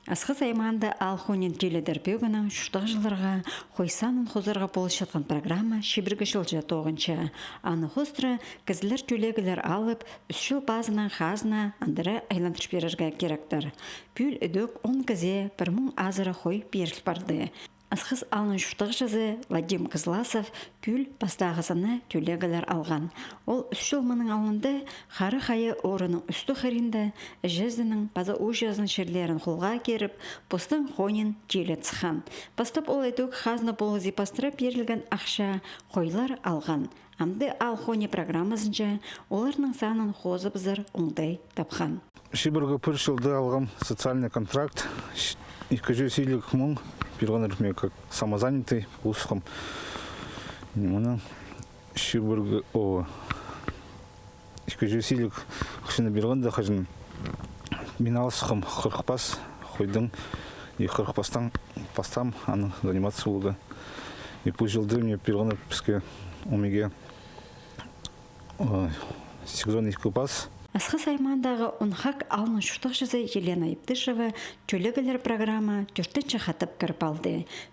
Асқыз аймағында алхонен теледерпеугінің шуштағы жыларға қойсанын хозарға болыс жатқан программа шебіргі жылжа тоғынша. Аны хостра кізілер төлегілер алып, үшіл базынан хазына андыра айландырш берерге керектір. Пүл үдік 10 кізе 1000 азыры қой беріл барды. Асқыз алын шуштағы жазы Вадим Кызласов пүл бастағысыны төлегілер алған. Ол үшіл мұның алынды қары қайы орының үсті қырында жезінің база ұжазын шерлерін қолға керіп, постың қойын желі цыхан. Бастап ол әдік хазны болы зипастыра берілген ақша қойлар алған. Амды алхоне программасынша оларының санын қозы бізір оңдай тапқан. Шибіргі пір жылды алған социальный контракт 200 мың Пирганер мне как самозанятый узком. Мына шибіргі о 200 қышыны бергенде қажын миналысқым 40 пас қойдың и 40 пастан пастам аны заниматься болды. И бұл жылды мне Пирганер бізге омеге сезон 2 пас. Асқыз аймандағы ұнхақ алын шуштық жазы Елена Иптышева төлегілер программа 4-ші қатып кіріп алды.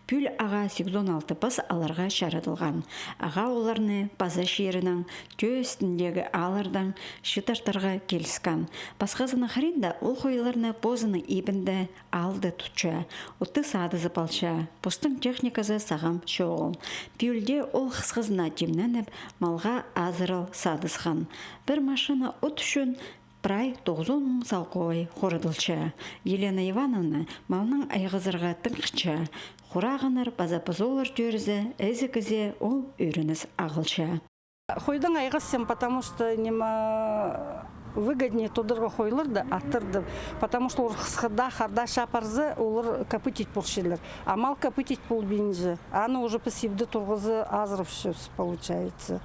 Пүл аға 86 пас аларға шарадылған. Аға оларны база шерінің төстіндегі алырдан шыташтарға келіскен. Басқазыны қаринда ол қойларны бозының ебінді алды тұтша. Ұтты сады зыпалша. Постың техникасы сағам шоғыл. Пүлде ол қысқызына темненіп, малға азырыл садысқан. Бір машина ұт үшін прай 90 мың салқой қорыдылча. Елена Ивановна малның айғызырға тыңқыча. Құрағыныр базапызолыр төрізі, әзі-кізе ол өрініс ағылча. Хойдың айғызсен, потому что выгоднее тодырға қойлырды, аттырды. Потому что қысқыда, қарда шапарзы олар копытить болшелер. А мал копытить полбинжі. Аны уже пассивді тұрғызы азырып шөз получается.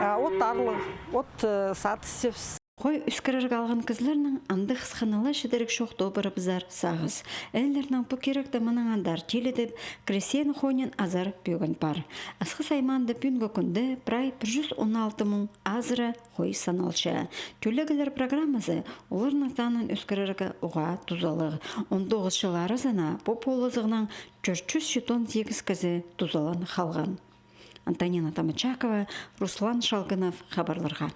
От арлы, от сатысев. Қой үскіріргі алған кізлерінің анды қысқанала шедерік шоқ добыры бізар сағыз. Әлдерінің бұл керекті мұның андар теледіп, кресен қойнен азар бөгін бар. Асқыз айманды бүнгі күнді прай 116 мың азыры қой саналшы. Төлегілер программасы оларының танын үскіріргі ұға тұзалығы. 19 жылары зана бұл полызығынан 418 кізі тұзалан қалған. Антонина Тамачакова, Руслан Шалгынов хабарларға.